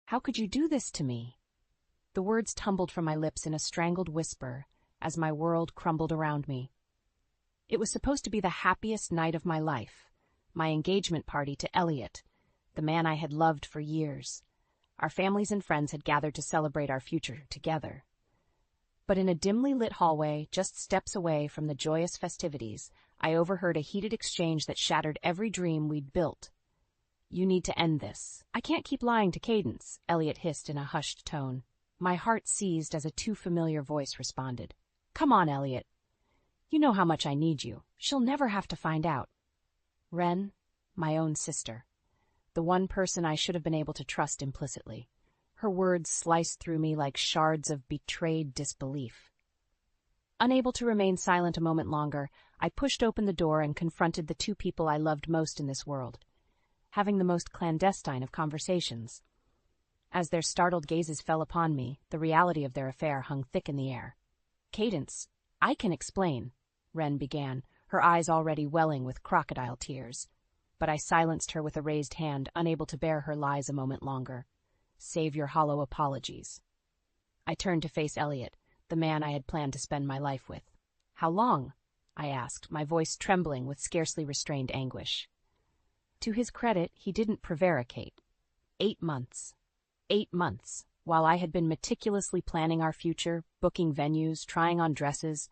How could you do this to me? The words tumbled from my lips in a strangled whisper as my world crumbled around me. It was supposed to be the happiest night of my life, my engagement party to Elliot, the man I had loved for years. Our families and friends had gathered to celebrate our future together. But in a dimly lit hallway, just steps away from the joyous festivities, I overheard a heated exchange that shattered every dream we'd built. "You need to end this. I can't keep lying to Cadence," Elliot hissed in a hushed tone. My heart seized as a too familiar voice responded. "Come on, Elliot. You know how much I need you. She'll never have to find out." Ren, my own sister. The one person I should have been able to trust implicitly. Her words sliced through me like shards of betrayed disbelief. Unable to remain silent a moment longer, I pushed open the door and confronted the two people I loved most in this world, having the most clandestine of conversations. As their startled gazes fell upon me, the reality of their affair hung thick in the air. "Cadence, I can explain," Ren began, her eyes already welling with crocodile tears. But I silenced her with a raised hand, unable to bear her lies a moment longer. "Save your hollow apologies." I turned to face Elliot, the man I had planned to spend my life with. "How long?" I asked, my voice trembling with scarcely restrained anguish. To his credit, he didn't prevaricate. 8 months. 8 months, while I had been meticulously planning our future, booking venues, trying on dresses.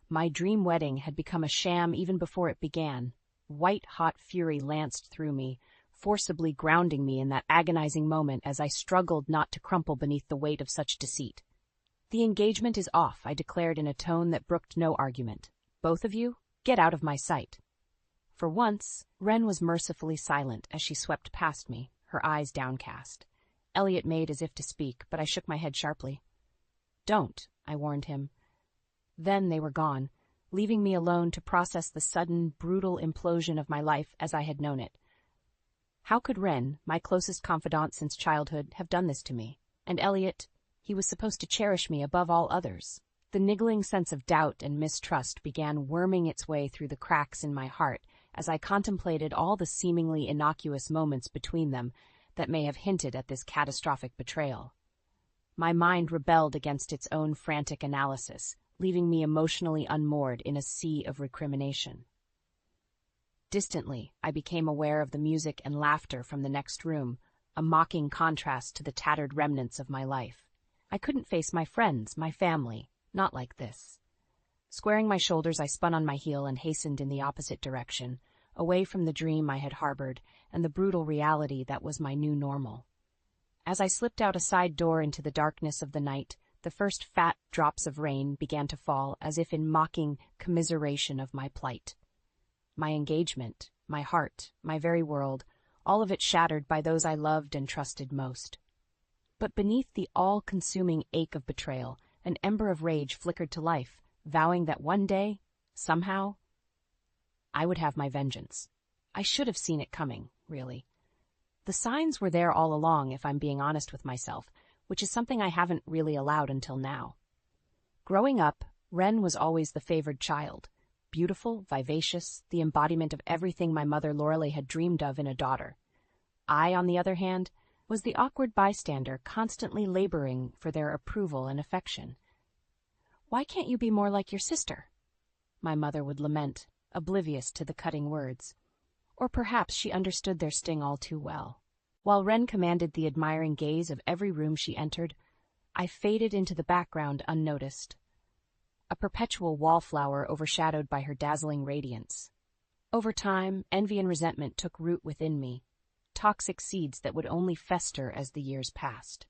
My dream wedding had become a sham even before it began. White-hot fury lanced through me, forcibly grounding me in that agonizing moment as I struggled not to crumple beneath the weight of such deceit. "The engagement is off," I declared in a tone that brooked no argument. "Both of you, get out of my sight." For once, Ren was mercifully silent as she swept past me, her eyes downcast. Elliot made as if to speak, but I shook my head sharply. "Don't," I warned him. Then they were gone, leaving me alone to process the sudden, brutal implosion of my life as I had known it. How could Ren, my closest confidant since childhood, have done this to me? And Elliot, he was supposed to cherish me above all others. The niggling sense of doubt and mistrust began worming its way through the cracks in my heart as I contemplated all the seemingly innocuous moments between them that may have hinted at this catastrophic betrayal. My mind rebelled against its own frantic analysis, leaving me emotionally unmoored in a sea of recrimination. Distantly, I became aware of the music and laughter from the next room, a mocking contrast to the tattered remnants of my life. I couldn't face my friends, my family, not like this. Squaring my shoulders, I spun on my heel and hastened in the opposite direction, away from the dream I had harbored and the brutal reality that was my new normal. As I slipped out a side door into the darkness of the night, the first fat drops of rain began to fall as if in mocking commiseration of my plight. My engagement, my heart, my very world, all of it shattered by those I loved and trusted most. But beneath the all-consuming ache of betrayal, an ember of rage flickered to life, vowing that one day, somehow, I would have my vengeance. I should have seen it coming, really. The signs were there all along, if I'm being honest with myself, which is something I haven't really allowed until now. Growing up, Ren was always the favored child, beautiful, vivacious, the embodiment of everything my mother Lorelei had dreamed of in a daughter. I, on the other hand, was the awkward bystander constantly laboring for their approval and affection. "Why can't you be more like your sister?" my mother would lament, oblivious to the cutting words. Or perhaps she understood their sting all too well. While Ren commanded the admiring gaze of every room she entered, I faded into the background unnoticed, a perpetual wallflower overshadowed by her dazzling radiance. Over time, envy and resentment took root within me, toxic seeds that would only fester as the years passed.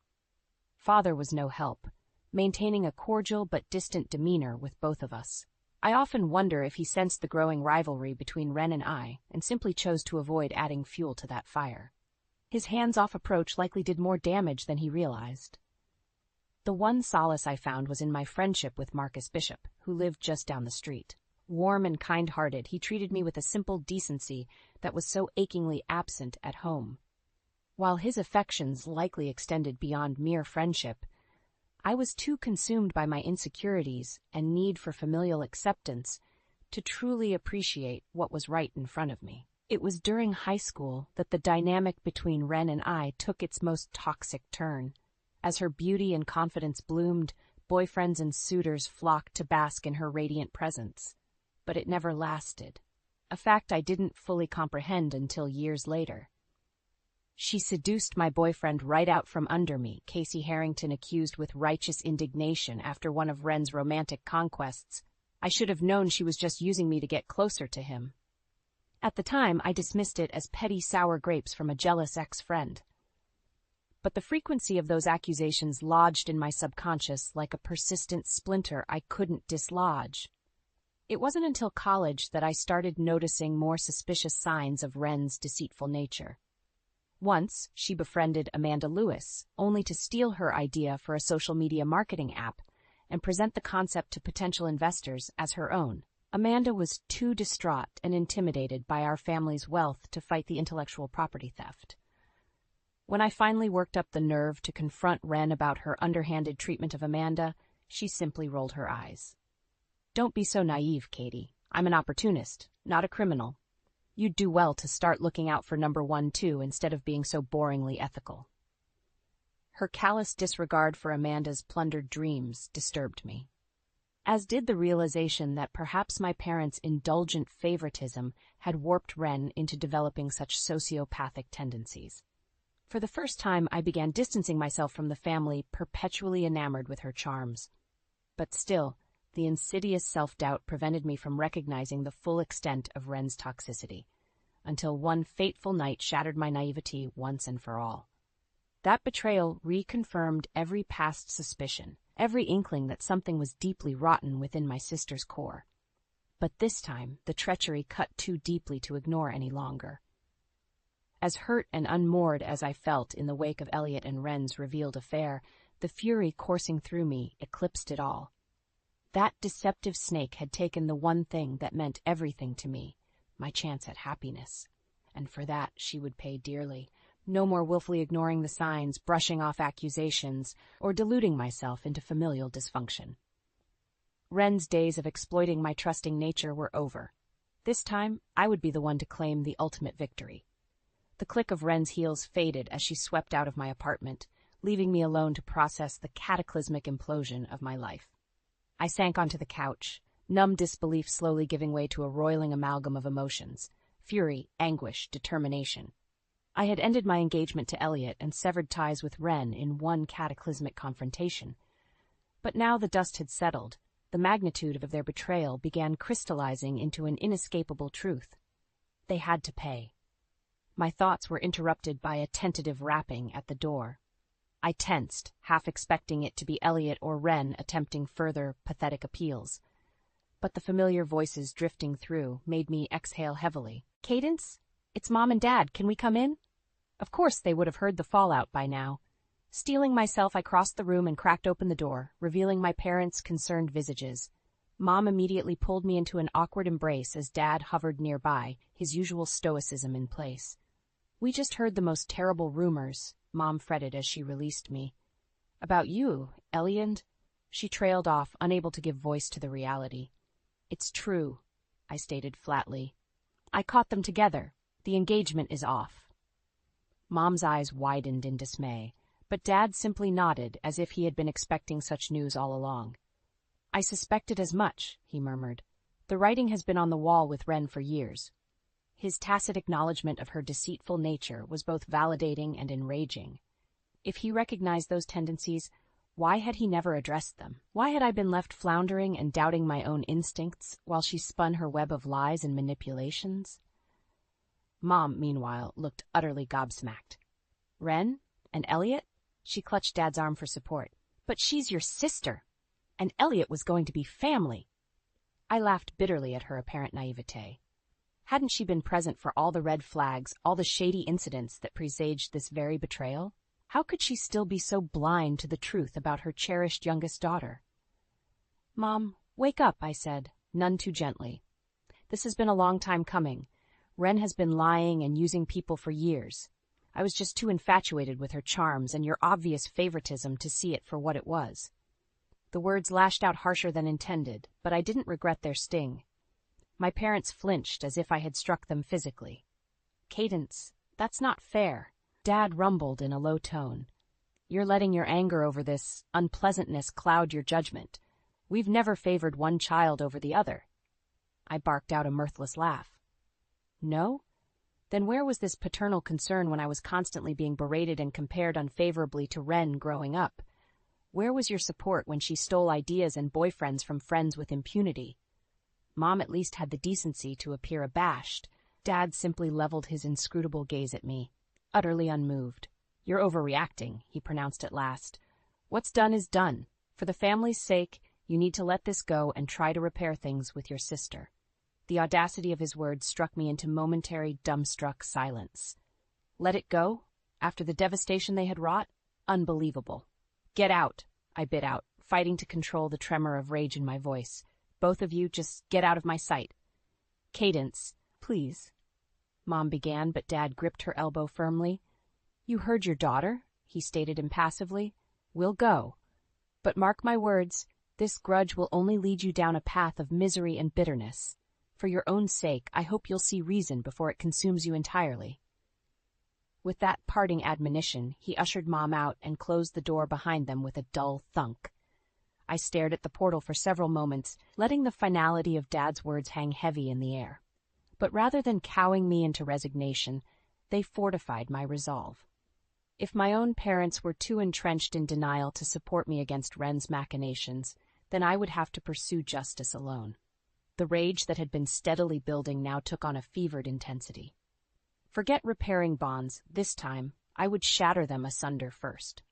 Father was no help, maintaining a cordial but distant demeanor with both of us. I often wonder if he sensed the growing rivalry between Ren and I and simply chose to avoid adding fuel to that fire. His hands-off approach likely did more damage than he realized. The one solace I found was in my friendship with Marcus Bishop, who lived just down the street. Warm and kind-hearted, he treated me with a simple decency that was so achingly absent at home. While his affections likely extended beyond mere friendship, I was too consumed by my insecurities and need for familial acceptance to truly appreciate what was right in front of me. It was during high school that the dynamic between Ren and I took its most toxic turn. As her beauty and confidence bloomed, boyfriends and suitors flocked to bask in her radiant presence. But it never lasted, a fact I didn't fully comprehend until years later. She seduced my boyfriend right out from under me, Casey Harrington accused with righteous indignation after one of Ren's romantic conquests. I should have known she was just using me to get closer to him. At the time, I dismissed it as petty sour grapes from a jealous ex-friend. But the frequency of those accusations lodged in my subconscious like a persistent splinter I couldn't dislodge. It wasn't until college that I started noticing more suspicious signs of Ren's deceitful nature. Once, she befriended Amanda Lewis, only to steal her idea for a social media marketing app and present the concept to potential investors as her own. Amanda was too distraught and intimidated by our family's wealth to fight the intellectual property theft. When I finally worked up the nerve to confront Ren about her underhanded treatment of Amanda, she simply rolled her eyes. "Don't be so naive, Katie. I'm an opportunist, not a criminal. You'd do well to start looking out for number one, too, instead of being so boringly ethical." Her callous disregard for Amanda's plundered dreams disturbed me, as did the realization that perhaps my parents' indulgent favoritism had warped Ren into developing such sociopathic tendencies. For the first time, I began distancing myself from the family, perpetually enamored with her charms. But still, the insidious self-doubt prevented me from recognizing the full extent of Ren's toxicity, until one fateful night shattered my naivety once and for all. That betrayal reconfirmed every past suspicion, every inkling that something was deeply rotten within my sister's core. But this time, the treachery cut too deeply to ignore any longer. As hurt and unmoored as I felt in the wake of Elliot and Ren's revealed affair, the fury coursing through me eclipsed it all. That deceptive snake had taken the one thing that meant everything to me, my chance at happiness. And for that she would pay dearly. No more willfully ignoring the signs, brushing off accusations, or deluding myself into familial dysfunction. Ren's days of exploiting my trusting nature were over. This time, I would be the one to claim the ultimate victory. The click of Ren's heels faded as she swept out of my apartment, leaving me alone to process the cataclysmic implosion of my life. I sank onto the couch, numb disbelief slowly giving way to a roiling amalgam of emotions: fury, anguish, determination. I had ended my engagement to Elliot and severed ties with Ren in one cataclysmic confrontation. But now the dust had settled. The magnitude of their betrayal began crystallizing into an inescapable truth. They had to pay. My thoughts were interrupted by a tentative rapping at the door. I tensed, half expecting it to be Elliot or Ren attempting further pathetic appeals. But the familiar voices drifting through made me exhale heavily. "Cadence? It's Mom and Dad. Can we come in?" Of course they would have heard the fallout by now. Steeling myself, I crossed the room and cracked open the door, revealing my parents' concerned visages. Mom immediately pulled me into an awkward embrace as Dad hovered nearby, his usual stoicism in place. "We just heard the most terrible rumors," Mom fretted as she released me. "About you, Elliot." She trailed off, unable to give voice to the reality. "It's true," I stated flatly. "I caught them together. The engagement is off." Mom's eyes widened in dismay, but Dad simply nodded as if he had been expecting such news all along. "I suspected as much," he murmured. "The writing has been on the wall with Ren for years." His tacit acknowledgement of her deceitful nature was both validating and enraging. If he recognized those tendencies, why had he never addressed them? Why had I been left floundering and doubting my own instincts while she spun her web of lies and manipulations? Mom, meanwhile, looked utterly gobsmacked. "Ren? And Elliot?" She clutched Dad's arm for support. "But she's your sister, and Elliot was going to be family." I laughed bitterly at her apparent naivete. Hadn't she been present for all the red flags, all the shady incidents that presaged this very betrayal? How could she still be so blind to the truth about her cherished youngest daughter? "Mom, wake up," I said, none too gently. "This has been a long time coming. Ren has been lying and using people for years. I was just too infatuated with her charms and your obvious favoritism to see it for what it was." The words lashed out harsher than intended, but I didn't regret their sting. My parents flinched as if I had struck them physically. Cadence, that's not fair. Dad rumbled in a low tone. You're letting your anger over this unpleasantness cloud your judgment. We've never favored one child over the other. I barked out a mirthless laugh. No? Then where was this paternal concern when I was constantly being berated and compared unfavorably to Ren growing up? Where was your support when she stole ideas and boyfriends from friends with impunity? Mom at least had the decency to appear abashed. Dad simply leveled his inscrutable gaze at me, utterly unmoved. You're overreacting, he pronounced at last. What's done is done. For the family's sake, you need to let this go and try to repair things with your sister. The audacity of his words struck me into momentary, dumbstruck silence. Let it go? After the devastation they had wrought? Unbelievable. Get out, I bit out, fighting to control the tremor of rage in my voice. Both of you, just get out of my sight. Cadence, please. Mom began, but Dad gripped her elbow firmly. You heard your daughter, he stated impassively. We'll go. But mark my words, this grudge will only lead you down a path of misery and bitterness. For your own sake, I hope you'll see reason before it consumes you entirely. With that parting admonition, he ushered Mom out and closed the door behind them with a dull thunk. I stared at the portal for several moments, letting the finality of Dad's words hang heavy in the air. But rather than cowing me into resignation, they fortified my resolve. If my own parents were too entrenched in denial to support me against Ren's machinations, then I would have to pursue justice alone. The rage that had been steadily building now took on a fevered intensity. Forget repairing bonds, this time I would shatter them asunder first.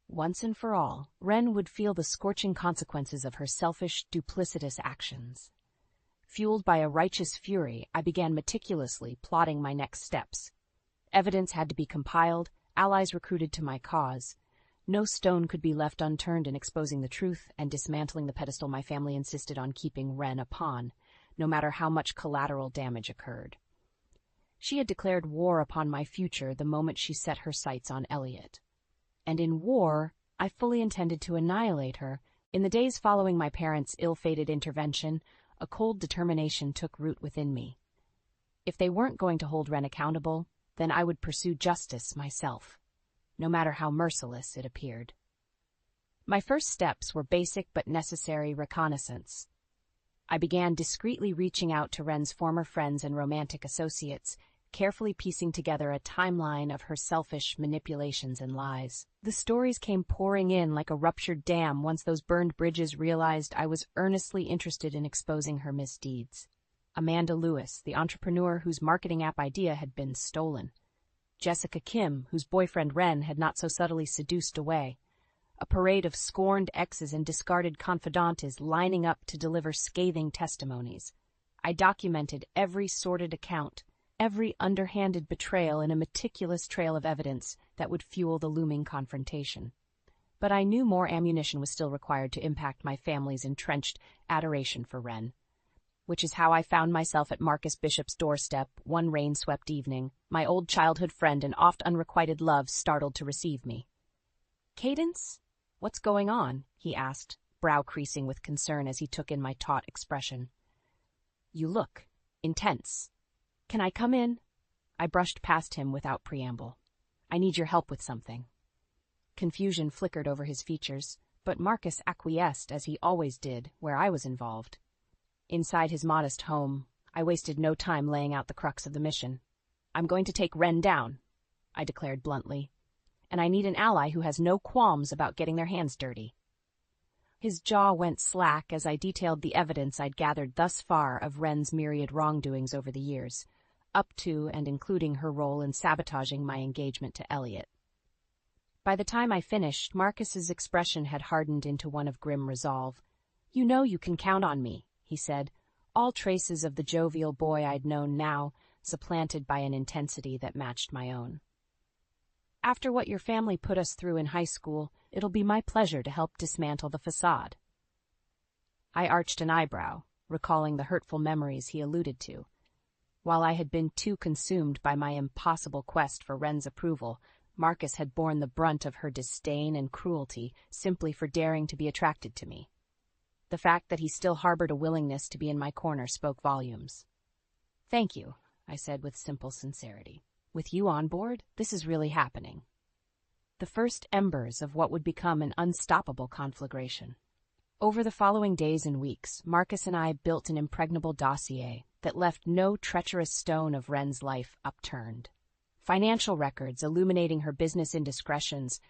Once and for all, Ren would feel the scorching consequences of her selfish, duplicitous actions. Fueled by a righteous fury, I began meticulously plotting my next steps. Evidence had to be compiled, allies recruited to my cause. No stone could be left unturned in exposing the truth and dismantling the pedestal my family insisted on keeping Ren upon, no matter how much collateral damage occurred. She had declared war upon my future the moment she set her sights on Elliot. And in war, I fully intended to annihilate her. In the days following my parents' ill-fated intervention, a cold determination took root within me. If they weren't going to hold Ren accountable, then I would pursue justice myself, no matter how merciless it appeared. My first steps were basic but necessary reconnaissance. I began discreetly reaching out to Ren's former friends and romantic associates, carefully piecing together a timeline of her selfish manipulations and lies. The stories came pouring in like a ruptured dam once those burned bridges realized I was earnestly interested in exposing her misdeeds. Amanda Lewis, the entrepreneur whose marketing app idea had been stolen. Jessica Kim, whose boyfriend Ren had not so subtly seduced away. A parade of scorned exes and discarded confidantes lining up to deliver scathing testimonies. I documented every sordid account, every underhanded betrayal in a meticulous trail of evidence that would fuel the looming confrontation. But I knew more ammunition was still required to impact my family's entrenched adoration for Ren. Which is how I found myself at Marcus Bishop's doorstep one rain-swept evening, my old childhood friend and oft unrequited love startled to receive me. Cadence? What's going on? He asked, brow creasing with concern as he took in my taut expression. You look intense. Can I come in? I brushed past him without preamble. I need your help with something. Confusion flickered over his features, but Marcus acquiesced as he always did where I was involved. Inside his modest home, I wasted no time laying out the crux of the mission. I'm going to take Ren down, I declared bluntly, and I need an ally who has no qualms about getting their hands dirty. His jaw went slack as I detailed the evidence I'd gathered thus far of Ren's myriad wrongdoings over the years, up to and including her role in sabotaging my engagement to Elliot. By the time I finished, Marcus's expression had hardened into one of grim resolve. You know you can count on me, he said, all traces of the jovial boy I'd known now supplanted by an intensity that matched my own. After what your family put us through in high school, it'll be my pleasure to help dismantle the facade. I arched an eyebrow, recalling the hurtful memories he alluded to. While I had been too consumed by my impossible quest for Ren's approval, Marcus had borne the brunt of her disdain and cruelty simply for daring to be attracted to me. The fact that he still harbored a willingness to be in my corner spoke volumes. Thank you, I said with simple sincerity. With you on board, this is really happening. The first embers of what would become an unstoppable conflagration. Over the following days and weeks, Marcus and I built an impregnable dossier that left no treacherous stone of Wren's life upturned. Financial records illuminating her business indiscretions,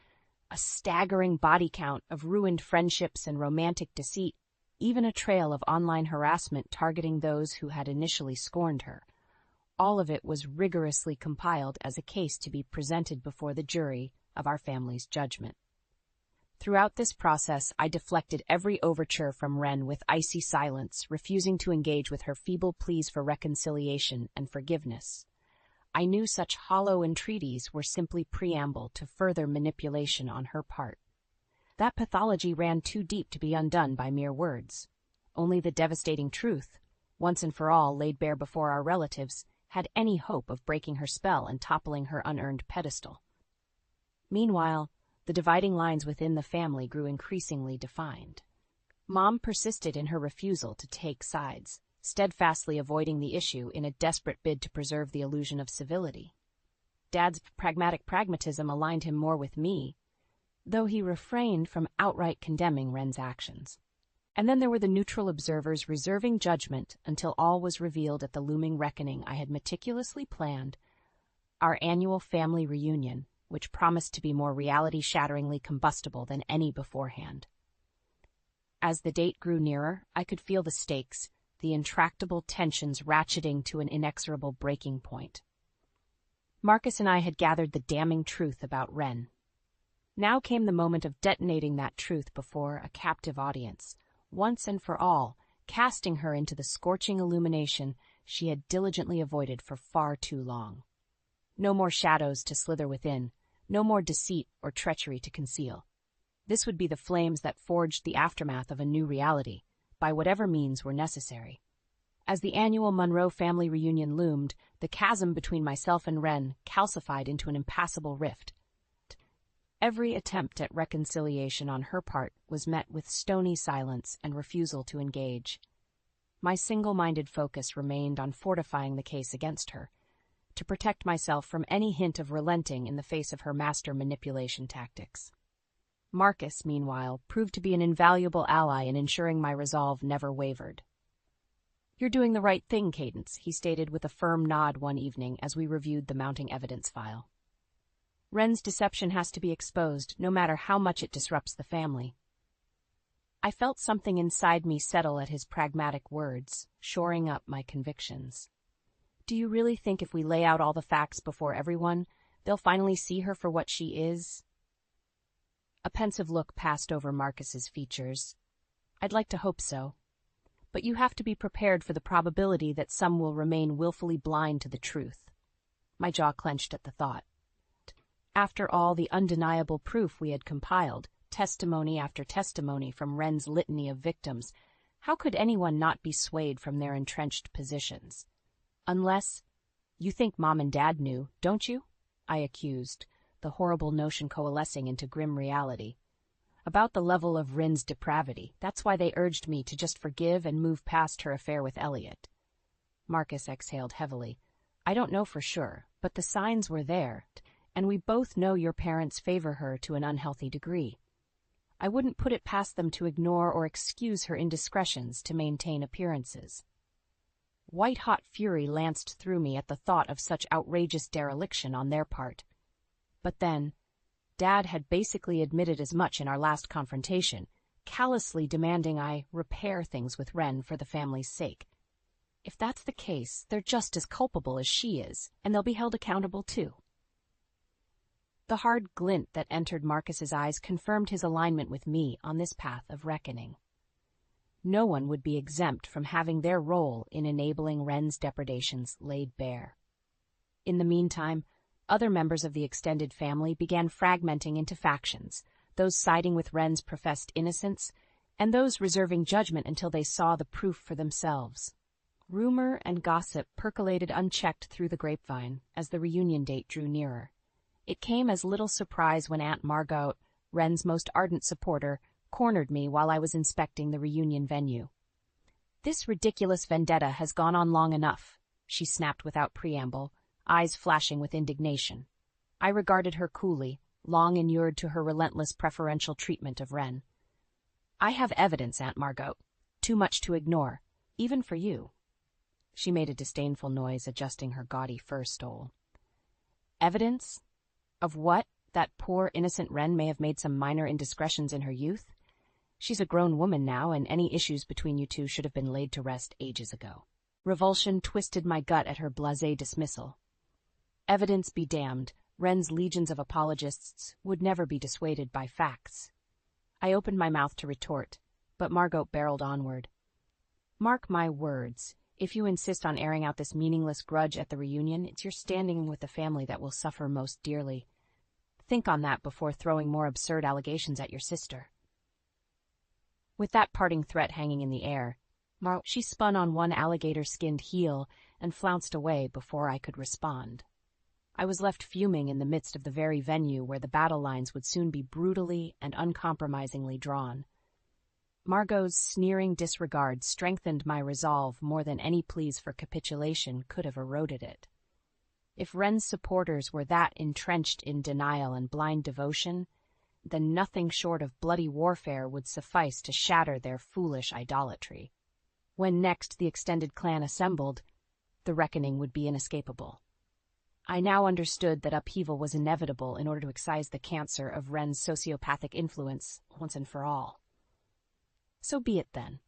a staggering body count of ruined friendships and romantic deceit, even a trail of online harassment targeting those who had initially scorned her. All of it was rigorously compiled as a case to be presented before the jury of our family's judgment. Throughout this process, I deflected every overture from Wren with icy silence, refusing to engage with her feeble pleas for reconciliation and forgiveness. I knew such hollow entreaties were simply preamble to further manipulation on her part. That pathology ran too deep to be undone by mere words. Only the devastating truth, once and for all laid bare before our relatives, had any hope of breaking her spell and toppling her unearned pedestal. Meanwhile, the dividing lines within the family grew increasingly defined. Mom persisted in her refusal to take sides, steadfastly avoiding the issue in a desperate bid to preserve the illusion of civility. Dad's pragmatic pragmatism aligned him more with me, though he refrained from outright condemning Wren's actions. And then there were the neutral observers reserving judgment until all was revealed at the looming reckoning I had meticulously planned, our annual family reunion, which promised to be more reality-shatteringly combustible than any beforehand. As the date grew nearer, I could feel the stakes, the intractable tensions ratcheting to an inexorable breaking point. Marcus and I had gathered the damning truth about Wren. Now came the moment of detonating that truth before a captive audience, once and for all, casting her into the scorching illumination she had diligently avoided for far too long. No more shadows to slither within, no more deceit or treachery to conceal. This would be the flames that forged the aftermath of a new reality, by whatever means were necessary. As the annual Monroe family reunion loomed, the chasm between myself and Wren calcified into an impassable rift. Every attempt at reconciliation on her part was met with stony silence and refusal to engage. My single-minded focus remained on fortifying the case against her, to protect myself from any hint of relenting in the face of her master manipulation tactics. Marcus, meanwhile, proved to be an invaluable ally in ensuring my resolve never wavered. "You're doing the right thing, Cadence," he stated with a firm nod one evening as we reviewed the mounting evidence file. "Wren's deception has to be exposed, no matter how much it disrupts the family." I felt something inside me settle at his pragmatic words, shoring up my convictions. "Do you really think if we lay out all the facts before everyone, they'll finally see her for what she is?" A pensive look passed over Marcus's features. "I'd like to hope so. But you have to be prepared for the probability that some will remain willfully blind to the truth." My jaw clenched at the thought. After all the undeniable proof we had compiled, testimony after testimony from Wren's litany of victims, how could anyone not be swayed from their entrenched positions? Unless, "You think Mom and Dad knew, don't you?" I accused, the horrible notion coalescing into grim reality. "About the level of Wren's depravity, that's why they urged me to just forgive and move past her affair with Elliot." Marcus exhaled heavily. "I don't know for sure, but the signs were there, and we both know your parents favor her to an unhealthy degree. I wouldn't put it past them to ignore or excuse her indiscretions to maintain appearances." White-hot fury lanced through me at the thought of such outrageous dereliction on their part. But then, Dad had basically admitted as much in our last confrontation, callously demanding I repair things with Wren for the family's sake. If that's the case, they're just as culpable as she is, and they'll be held accountable too. The hard glint that entered Marcus's eyes confirmed his alignment with me on this path of reckoning. No one would be exempt from having their role in enabling Wren's depredations laid bare. In the meantime, other members of the extended family began fragmenting into factions, those siding with Wren's professed innocence, and those reserving judgment until they saw the proof for themselves. Rumor and gossip percolated unchecked through the grapevine as the reunion date drew nearer. It came as little surprise when Aunt Margot, Wren's most ardent supporter, cornered me while I was inspecting the reunion venue. "This ridiculous vendetta has gone on long enough," she snapped without preamble, eyes flashing with indignation. I regarded her coolly, long inured to her relentless preferential treatment of Wren. I have evidence, Aunt Margot. Too much to ignore, even for you. She made a disdainful noise, adjusting her gaudy fur stole. Evidence? Of what? That poor, innocent Wren may have made some minor indiscretions in her youth? She's a grown woman now, and any issues between you two should have been laid to rest ages ago. Revulsion twisted my gut at her blasé dismissal. Evidence be damned. Wren's legions of apologists would never be dissuaded by facts. I opened my mouth to retort, but Margot barreled onward. Mark my words. If you insist on airing out this meaningless grudge at the reunion, it's your standing with the family that will suffer most dearly. Think on that before throwing more absurd allegations at your sister. With that parting threat hanging in the air, she spun on one alligator-skinned heel and flounced away before I could respond. I was left fuming in the midst of the very venue where the battle lines would soon be brutally and uncompromisingly drawn. Margot's sneering disregard strengthened my resolve more than any pleas for capitulation could have eroded it. If Wren's supporters were that entrenched in denial and blind devotion, then nothing short of bloody warfare would suffice to shatter their foolish idolatry. When next the extended clan assembled, the reckoning would be inescapable. I now understood that upheaval was inevitable in order to excise the cancer of Wren's sociopathic influence once and for all. So be it then.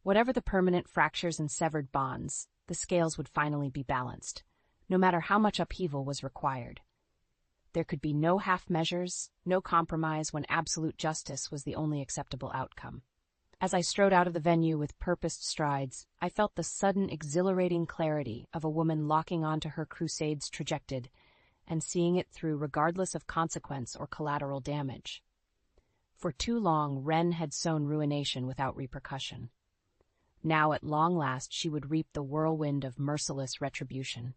Whatever the permanent fractures and severed bonds, the scales would finally be balanced, no matter how much upheaval was required. There could be no half measures, no compromise when absolute justice was the only acceptable outcome. As I strode out of the venue with purposed strides, I felt the sudden exhilarating clarity of a woman locking onto her crusade's trajectory and seeing it through regardless of consequence or collateral damage. For too long, Wren had sown ruination without repercussion. Now, at long last, she would reap the whirlwind of merciless retribution.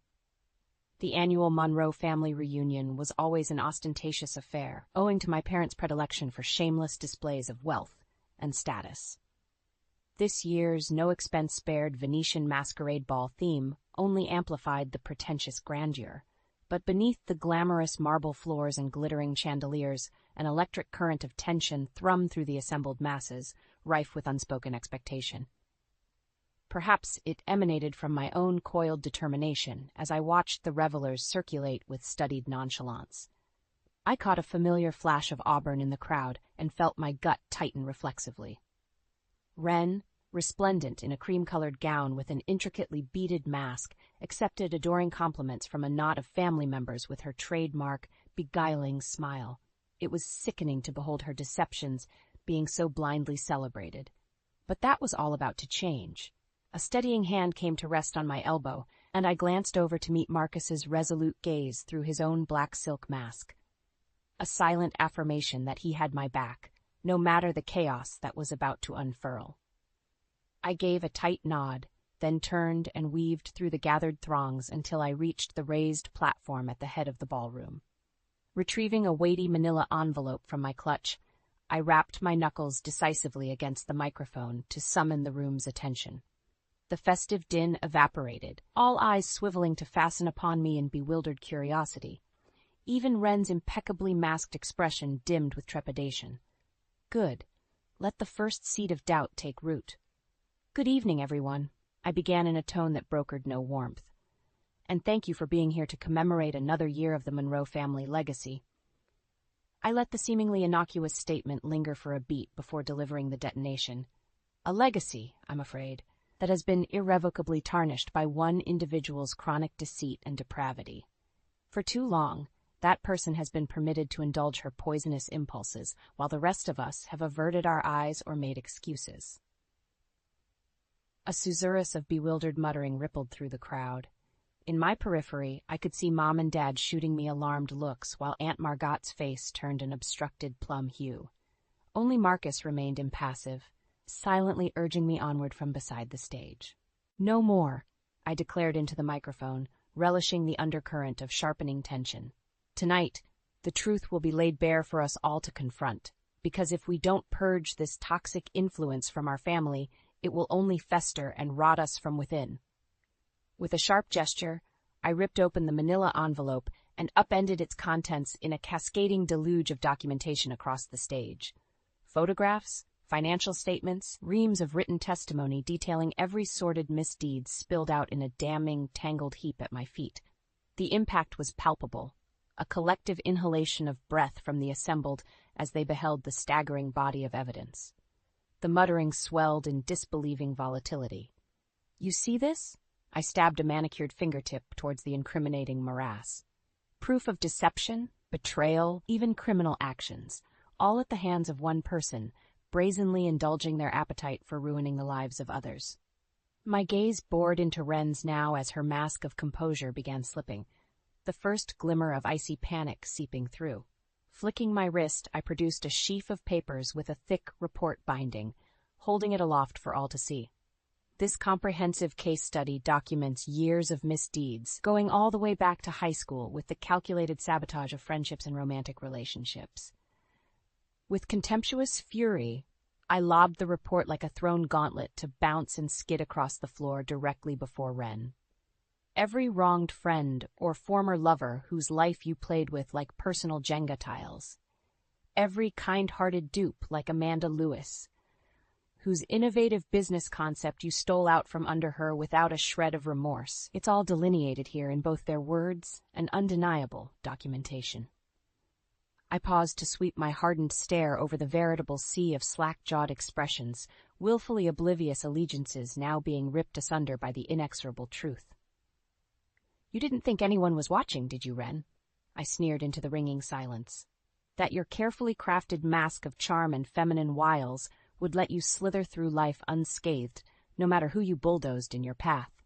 The annual Monroe family reunion was always an ostentatious affair, owing to my parents' predilection for shameless displays of wealth and status. This year's no-expense-spared Venetian masquerade ball theme only amplified the pretentious grandeur, but beneath the glamorous marble floors and glittering chandeliers, an electric current of tension thrummed through the assembled masses, rife with unspoken expectation. Perhaps it emanated from my own coiled determination as I watched the revelers circulate with studied nonchalance. I caught a familiar flash of auburn in the crowd and felt my gut tighten reflexively. Wren, resplendent in a cream-colored gown with an intricately beaded mask, accepted adoring compliments from a knot of family members with her trademark, beguiling smile. It was sickening to behold her deceptions being so blindly celebrated. But that was all about to change. A steadying hand came to rest on my elbow, and I glanced over to meet Marcus's resolute gaze through his own black silk mask. A silent affirmation that he had my back, no matter the chaos that was about to unfurl. I gave a tight nod, then turned and weaved through the gathered throngs until I reached the raised platform at the head of the ballroom. Retrieving a weighty manila envelope from my clutch, I rapped my knuckles decisively against the microphone to summon the room's attention. The festive din evaporated, all eyes swiveling to fasten upon me in bewildered curiosity. Even Wren's impeccably masked expression dimmed with trepidation. Good. Let the first seed of doubt take root. Good evening, everyone, I began in a tone that brokered no warmth. And thank you for being here to commemorate another year of the Monroe family legacy. I let the seemingly innocuous statement linger for a beat before delivering the detonation. A legacy, I'm afraid, that has been irrevocably tarnished by one individual's chronic deceit and depravity. For too long, that person has been permitted to indulge her poisonous impulses, while the rest of us have averted our eyes or made excuses. A susurrus of bewildered muttering rippled through the crowd. In my periphery, I could see Mom and Dad shooting me alarmed looks, while Aunt Margot's face turned an obstructed plum hue. Only Marcus remained impassive, silently urging me onward from beside the stage. No more, I declared into the microphone, relishing the undercurrent of sharpening tension. Tonight, the truth will be laid bare for us all to confront, because if we don't purge this toxic influence from our family, it will only fester and rot us from within. With a sharp gesture, I ripped open the manila envelope and upended its contents in a cascading deluge of documentation across the stage. Photographs, financial statements, reams of written testimony detailing every sordid misdeed spilled out in a damning, tangled heap at my feet. The impact was palpable, a collective inhalation of breath from the assembled as they beheld the staggering body of evidence. The muttering swelled in disbelieving volatility. "You see this?" I stabbed a manicured fingertip towards the incriminating morass. Proof of deception, betrayal, even criminal actions, all at the hands of one person, brazenly indulging their appetite for ruining the lives of others. My gaze bored into Wren's now as her mask of composure began slipping, the first glimmer of icy panic seeping through. Flicking my wrist, I produced a sheaf of papers with a thick report binding, holding it aloft for all to see. This comprehensive case study documents years of misdeeds, going all the way back to high school with the calculated sabotage of friendships and romantic relationships. With contemptuous fury, I lobbed the report like a thrown gauntlet to bounce and skid across the floor directly before Wren. Every wronged friend or former lover whose life you played with like personal Jenga tiles. Every kind-hearted dupe like Amanda Lewis, whose innovative business concept you stole out from under her without a shred of remorse. It's all delineated here in both their words and undeniable documentation. I paused to sweep my hardened stare over the veritable sea of slack-jawed expressions, willfully oblivious allegiances now being ripped asunder by the inexorable truth. "You didn't think anyone was watching, did you, Wren?" I sneered into the ringing silence. "That your carefully crafted mask of charm and feminine wiles would let you slither through life unscathed, no matter who you bulldozed in your path."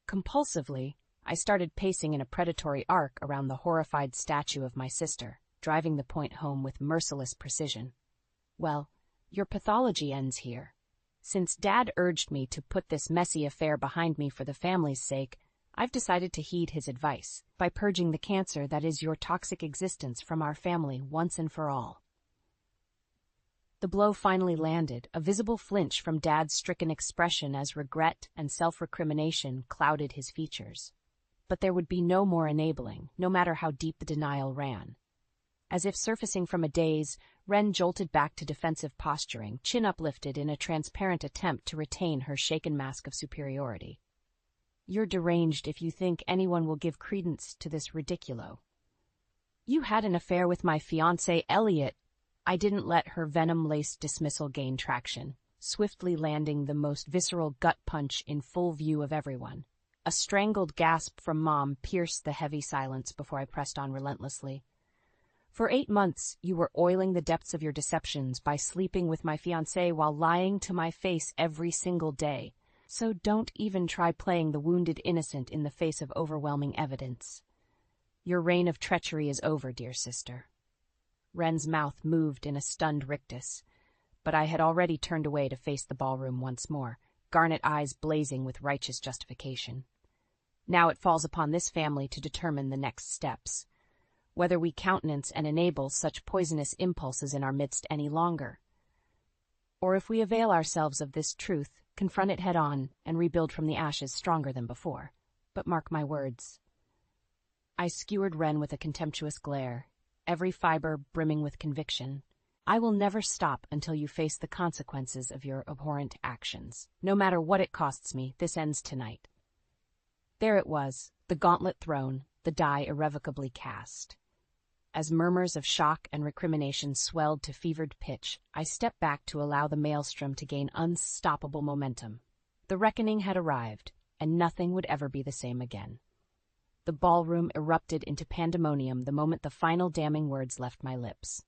Compulsively, I started pacing in a predatory arc around the horrified statue of my sister, driving the point home with merciless precision. "Well, your pathology ends here. Since Dad urged me to put this messy affair behind me for the family's sake, I've decided to heed his advice by purging the cancer that is your toxic existence from our family once and for all." The blow finally landed, a visible flinch from Dad's stricken expression as regret and self-recrimination clouded his features. But there would be no more enabling, no matter how deep the denial ran. As if surfacing from a daze, Wren jolted back to defensive posturing, chin uplifted in a transparent attempt to retain her shaken mask of superiority. "You're deranged if you think anyone will give credence to this ridiculo. You had an affair with my fiance, Elliot." I didn't let her venom-laced dismissal gain traction, swiftly landing the most visceral gut punch in full view of everyone. A strangled gasp from Mom pierced the heavy silence before I pressed on relentlessly. "For 8 months, you were oiling the depths of your deceptions by sleeping with my fiancé while lying to my face every single day. So don't even try playing the wounded innocent in the face of overwhelming evidence. Your reign of treachery is over, dear sister." Wren's mouth moved in a stunned rictus, but I had already turned away to face the ballroom once more, garnet eyes blazing with righteous justification. Now it falls upon this family to determine the next steps, whether we countenance and enable such poisonous impulses in our midst any longer, or if we avail ourselves of this truth, confront it head-on, and rebuild from the ashes stronger than before. But mark my words. I skewered Wren with a contemptuous glare, every fiber brimming with conviction. I will never stop until you face the consequences of your abhorrent actions. No matter what it costs me, this ends tonight. There it was, the gauntlet thrown, the die irrevocably cast. As murmurs of shock and recrimination swelled to fevered pitch, I stepped back to allow the maelstrom to gain unstoppable momentum. The reckoning had arrived, and nothing would ever be the same again. The ballroom erupted into pandemonium the moment the final damning words left my lips.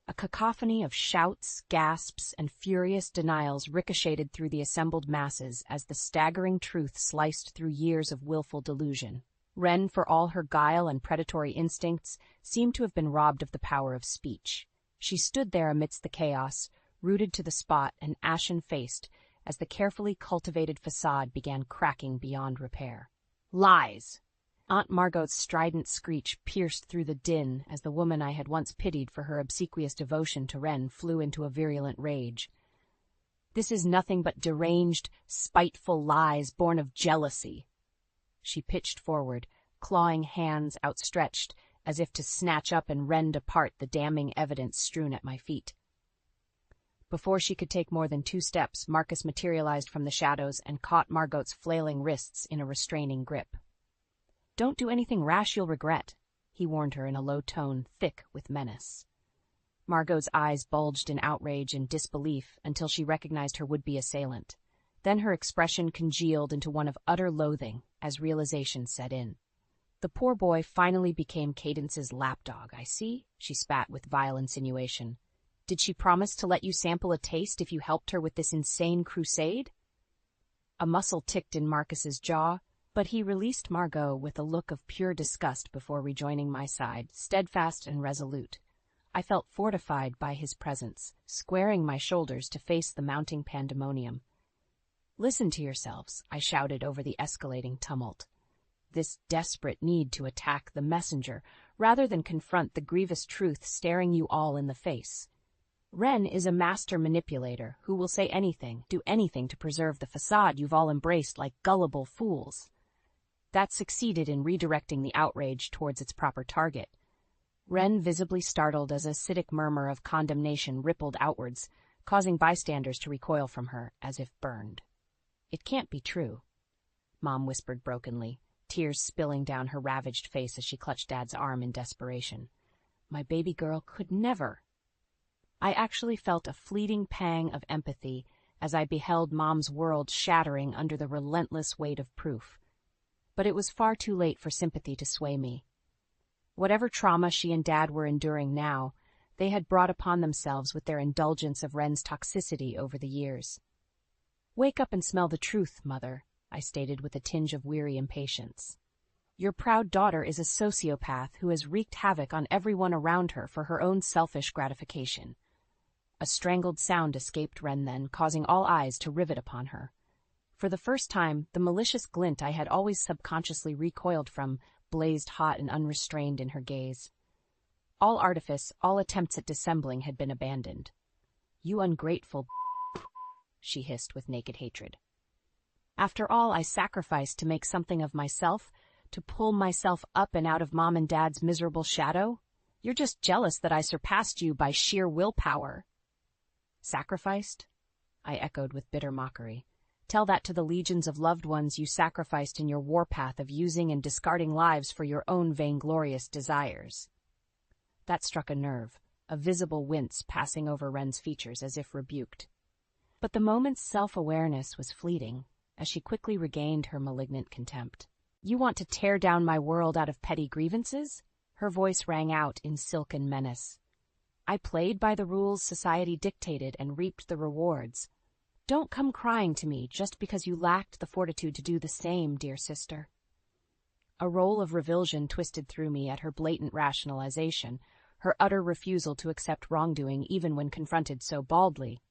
A cacophony of shouts, gasps, and furious denials ricocheted through the assembled masses as the staggering truth sliced through years of willful delusion. Wren, for all her guile and predatory instincts, seemed to have been robbed of the power of speech. She stood there amidst the chaos, rooted to the spot and ashen-faced, as the carefully cultivated facade began cracking beyond repair. "Lies!" Aunt Margot's strident screech pierced through the din as the woman I had once pitied for her obsequious devotion to Wren flew into a virulent rage. This is nothing but deranged, spiteful lies born of jealousy. She pitched forward, clawing hands outstretched, as if to snatch up and rend apart the damning evidence strewn at my feet. Before she could take more than 2 steps, Marcus materialized from the shadows and caught Margot's flailing wrists in a restraining grip. "Don't do anything rash you'll regret," he warned her in a low tone thick with menace. Margot's eyes bulged in outrage and disbelief until she recognized her would-be assailant. Then her expression congealed into one of utter loathing as realization set in. "The poor boy finally became Cadence's lapdog, I see," she spat with vile insinuation. "Did she promise to let you sample a taste if you helped her with this insane crusade?" A muscle ticked in Marcus's jaw, but he released Margot with a look of pure disgust before rejoining my side, steadfast and resolute. I felt fortified by his presence, squaring my shoulders to face the mounting pandemonium. "Listen to yourselves," I shouted over the escalating tumult. This desperate need to attack the messenger, rather than confront the grievous truth staring you all in the face. Ren is a master manipulator who will say anything, do anything to preserve the facade you've all embraced like gullible fools. That succeeded in redirecting the outrage towards its proper target. Ren visibly startled as a acidic murmur of condemnation rippled outwards, causing bystanders to recoil from her as if burned. "It can't be true," Mom whispered brokenly, tears spilling down her ravaged face as she clutched Dad's arm in desperation. "My baby girl could never." I actually felt a fleeting pang of empathy as I beheld Mom's world shattering under the relentless weight of proof. But it was far too late for sympathy to sway me. Whatever trauma she and Dad were enduring now, they had brought upon themselves with their indulgence of Ren's toxicity over the years. "Wake up and smell the truth, Mother," I stated with a tinge of weary impatience. "Your proud daughter is a sociopath who has wreaked havoc on everyone around her for her own selfish gratification." A strangled sound escaped Ren then, causing all eyes to rivet upon her. For the first time, the malicious glint I had always subconsciously recoiled from blazed hot and unrestrained in her gaze. All artifice, all attempts at dissembling had been abandoned. "You ungrateful," she hissed with naked hatred. "After all I sacrificed to make something of myself, to pull myself up and out of Mom and Dad's miserable shadow? You're just jealous that I surpassed you by sheer willpower." "Sacrificed?" I echoed with bitter mockery. "Tell that to the legions of loved ones you sacrificed in your warpath of using and discarding lives for your own vainglorious desires." That struck a nerve, a visible wince passing over Ren's features as if rebuked. But the moment's self-awareness was fleeting, as she quickly regained her malignant contempt. "You want to tear down my world out of petty grievances?" Her voice rang out in silken menace. "I played by the rules society dictated and reaped the rewards. Don't come crying to me just because you lacked the fortitude to do the same, dear sister." A roll of revulsion twisted through me at her blatant rationalization, her utter refusal to accept wrongdoing even when confronted so baldly.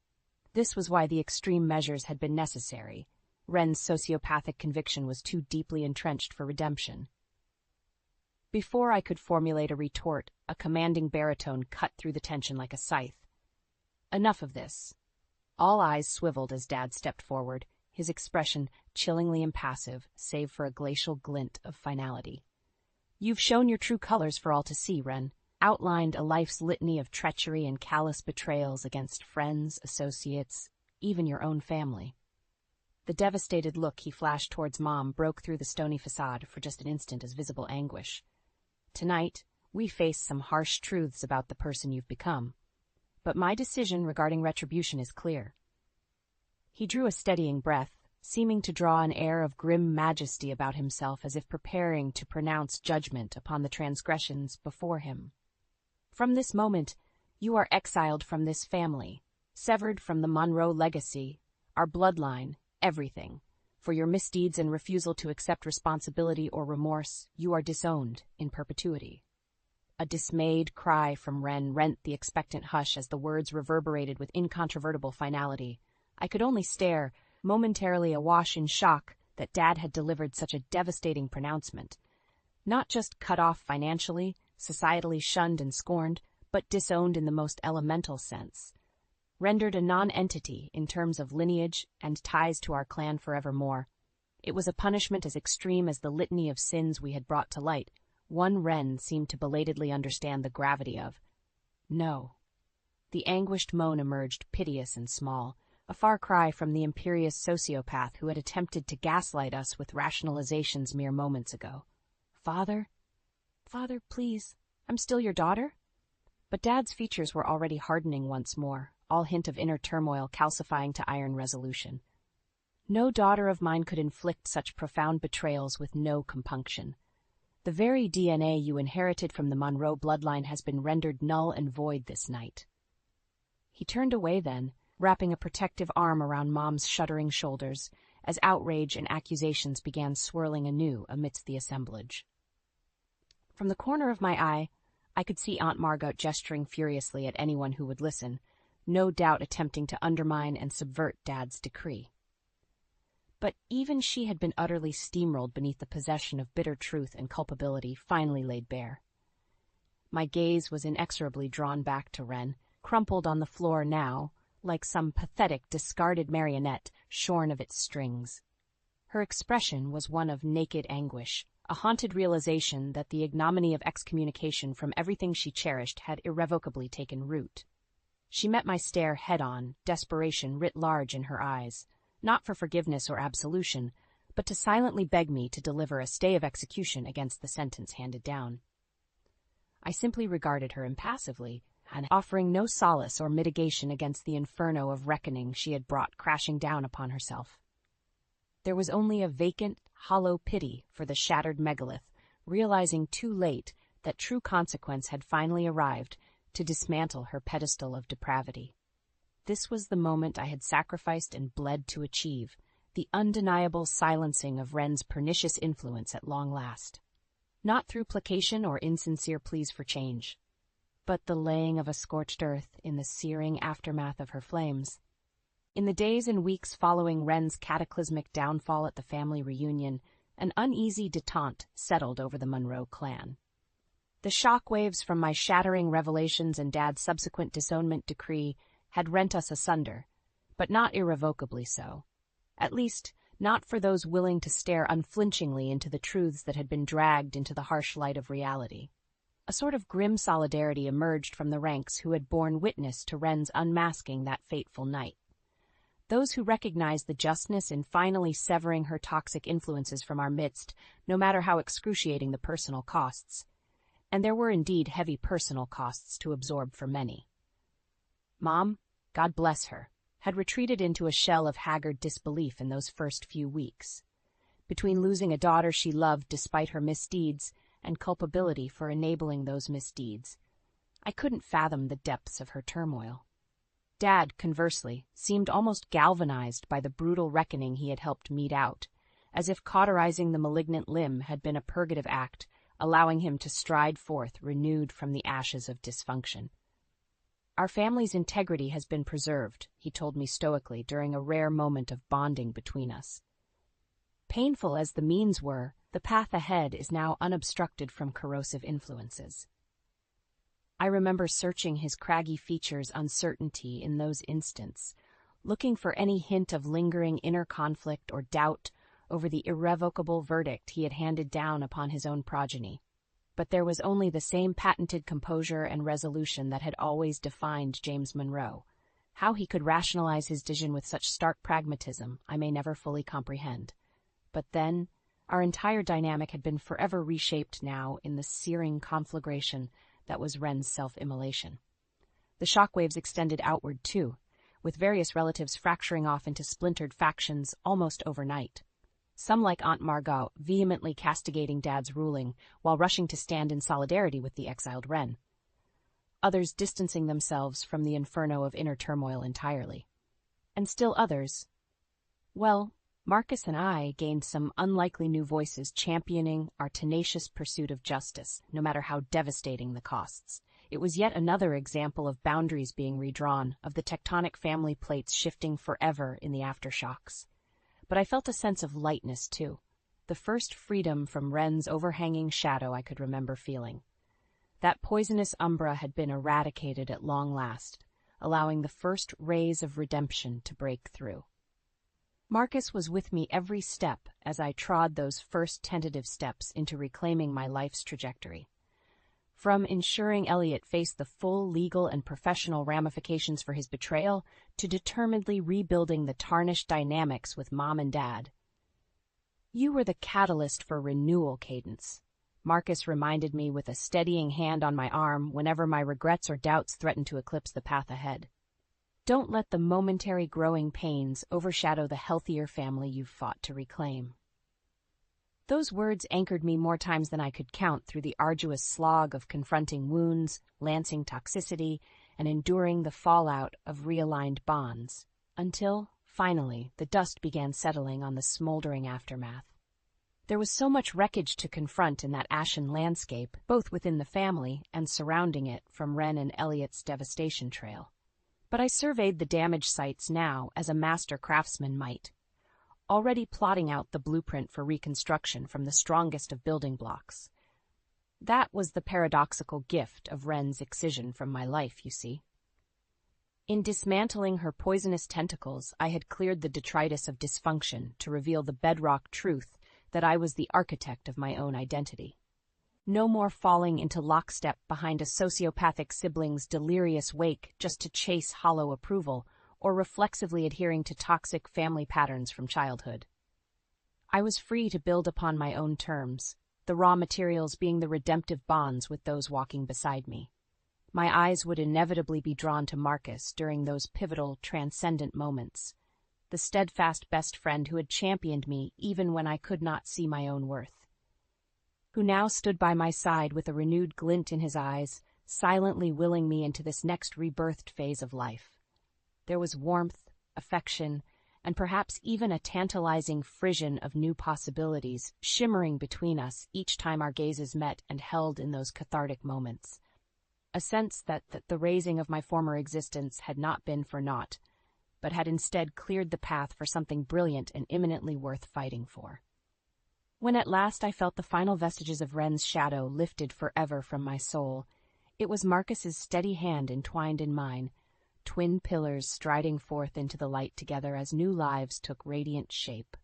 This was why the extreme measures had been necessary. Ren's sociopathic conviction was too deeply entrenched for redemption. Before I could formulate a retort, a commanding baritone cut through the tension like a scythe. "Enough of this." All eyes swiveled as Dad stepped forward, his expression chillingly impassive, save for a glacial glint of finality. "You've shown your true colors for all to see, Ren. Outlined a life's litany of treachery and callous betrayals against friends, associates, even your own family." The devastated look he flashed towards Mom broke through the stony facade for just an instant as visible anguish. "Tonight, we face some harsh truths about the person you've become. But my decision regarding retribution is clear." He drew a steadying breath, seeming to draw an air of grim majesty about himself as if preparing to pronounce judgment upon the transgressions before him. "From this moment, you are exiled from this family, severed from the Monroe legacy, our bloodline, everything. For your misdeeds and refusal to accept responsibility or remorse, you are disowned in perpetuity." A dismayed cry from Ren rent the expectant hush as the words reverberated with incontrovertible finality. I could only stare, momentarily awash in shock that Dad had delivered such a devastating pronouncement. Not just cut off financially, societally shunned and scorned, but disowned in the most elemental sense. rendered a non-entity in terms of lineage and ties to our clan forevermore. It was a punishment as extreme as the litany of sins we had brought to light. One wren seemed to belatedly understand the gravity of. No. The anguished moan emerged piteous and small, a far cry from the imperious sociopath who had attempted to gaslight us with rationalizations mere moments ago. Father? Father, please. I'm still your daughter? But Dad's features were already hardening once more, all hint of inner turmoil calcifying to iron resolution. No daughter of mine could inflict such profound betrayals with no compunction. The very DNA you inherited from the Monroe bloodline has been rendered null and void this night. He turned away then, wrapping a protective arm around Mom's shuddering shoulders, as outrage and accusations began swirling anew amidst the assemblage. From the corner of my eye, I could see Aunt Margot gesturing furiously at anyone who would listen, no doubt attempting to undermine and subvert Dad's decree. But even she had been utterly steamrolled beneath the possession of bitter truth and culpability finally laid bare. My gaze was inexorably drawn back to Wren, crumpled on the floor now, like some pathetic, discarded marionette shorn of its strings. Her expression was one of naked anguish, a haunted realization that the ignominy of excommunication from everything she cherished had irrevocably taken root. She met my stare head-on, desperation writ large in her eyes, not for forgiveness or absolution, but to silently beg me to deliver a stay of execution against the sentence handed down. I simply regarded her impassively, and offering no solace or mitigation against the inferno of reckoning she had brought crashing down upon herself. There was only a vacant, hollow pity for the shattered megalith, realizing too late that true consequence had finally arrived to dismantle her pedestal of depravity. This was the moment I had sacrificed and bled to achieve, the undeniable silencing of Wren's pernicious influence at long last. Not through placation or insincere pleas for change, but the laying of a scorched earth in the searing aftermath of her flames. In the days and weeks following Wren's cataclysmic downfall at the family reunion, an uneasy detente settled over the Monroe clan. The shockwaves from my shattering revelations and Dad's subsequent disownment decree had rent us asunder, but not irrevocably so. At least, not for those willing to stare unflinchingly into the truths that had been dragged into the harsh light of reality. A sort of grim solidarity emerged from the ranks who had borne witness to Wren's unmasking that fateful night. Those who recognized the justness in finally severing her toxic influences from our midst, no matter how excruciating the personal costs. And there were indeed heavy personal costs to absorb for many. Mom, God bless her, had retreated into a shell of haggard disbelief in those first few weeks. Between losing a daughter she loved despite her misdeeds and culpability for enabling those misdeeds, I couldn't fathom the depths of her turmoil. Dad, conversely, seemed almost galvanized by the brutal reckoning he had helped mete out, as if cauterizing the malignant limb had been a purgative act, allowing him to stride forth renewed from the ashes of dysfunction. Our family's integrity has been preserved, he told me stoically during a rare moment of bonding between us. Painful as the means were, the path ahead is now unobstructed from corrosive influences. I remember searching his craggy features' uncertainty in those instants, looking for any hint of lingering inner conflict or doubt over the irrevocable verdict he had handed down upon his own progeny. But there was only the same patented composure and resolution that had always defined James Monroe. How he could rationalize his decision with such stark pragmatism, I may never fully comprehend. But then, our entire dynamic had been forever reshaped now in the searing conflagration that was Wren's self-immolation. The shockwaves extended outward, too, with various relatives fracturing off into splintered factions almost overnight. Some, like Aunt Margot, vehemently castigating Dad's ruling while rushing to stand in solidarity with the exiled Wren. Others distancing themselves from the inferno of inner turmoil entirely. And still others, well, Marcus and I gained some unlikely new voices championing our tenacious pursuit of justice, no matter how devastating the costs. It was yet another example of boundaries being redrawn, of the tectonic family plates shifting forever in the aftershocks. But I felt a sense of lightness, too, the first freedom from Wren's overhanging shadow I could remember feeling. That poisonous umbra had been eradicated at long last, allowing the first rays of redemption to break through. Marcus was with me every step as I trod those first tentative steps into reclaiming my life's trajectory. From ensuring Elliot faced the full legal and professional ramifications for his betrayal to determinedly rebuilding the tarnished dynamics with Mom and Dad. "You were the catalyst for renewal, Cadence," Marcus reminded me with a steadying hand on my arm whenever my regrets or doubts threatened to eclipse the path ahead. "Don't let the momentary growing pains overshadow the healthier family you've fought to reclaim." Those words anchored me more times than I could count through the arduous slog of confronting wounds, lancing toxicity, and enduring the fallout of realigned bonds, until, finally, the dust began settling on the smoldering aftermath. There was so much wreckage to confront in that ashen landscape, both within the family and surrounding it from Wren and Elliot's devastation trail. But I surveyed the damaged sites now as a master craftsman might, already plotting out the blueprint for reconstruction from the strongest of building blocks. That was the paradoxical gift of Wren's excision from my life, you see. In dismantling her poisonous tentacles, I had cleared the detritus of dysfunction to reveal the bedrock truth that I was the architect of my own identity. No more falling into lockstep behind a sociopathic sibling's delirious wake just to chase hollow approval, or reflexively adhering to toxic family patterns from childhood. I was free to build upon my own terms, the raw materials being the redemptive bonds with those walking beside me. My eyes would inevitably be drawn to Marcus during those pivotal, transcendent moments, the steadfast best friend who had championed me even when I could not see my own worth, who now stood by my side with a renewed glint in his eyes, silently willing me into this next rebirthed phase of life. There was warmth, affection, and perhaps even a tantalizing frisson of new possibilities shimmering between us each time our gazes met and held in those cathartic moments. A sense that the raising of my former existence had not been for naught, but had instead cleared the path for something brilliant and imminently worth fighting for. When at last I felt the final vestiges of Wren's shadow lifted forever from my soul, it was Marcus's steady hand entwined in mine, twin pillars striding forth into the light together as new lives took radiant shape.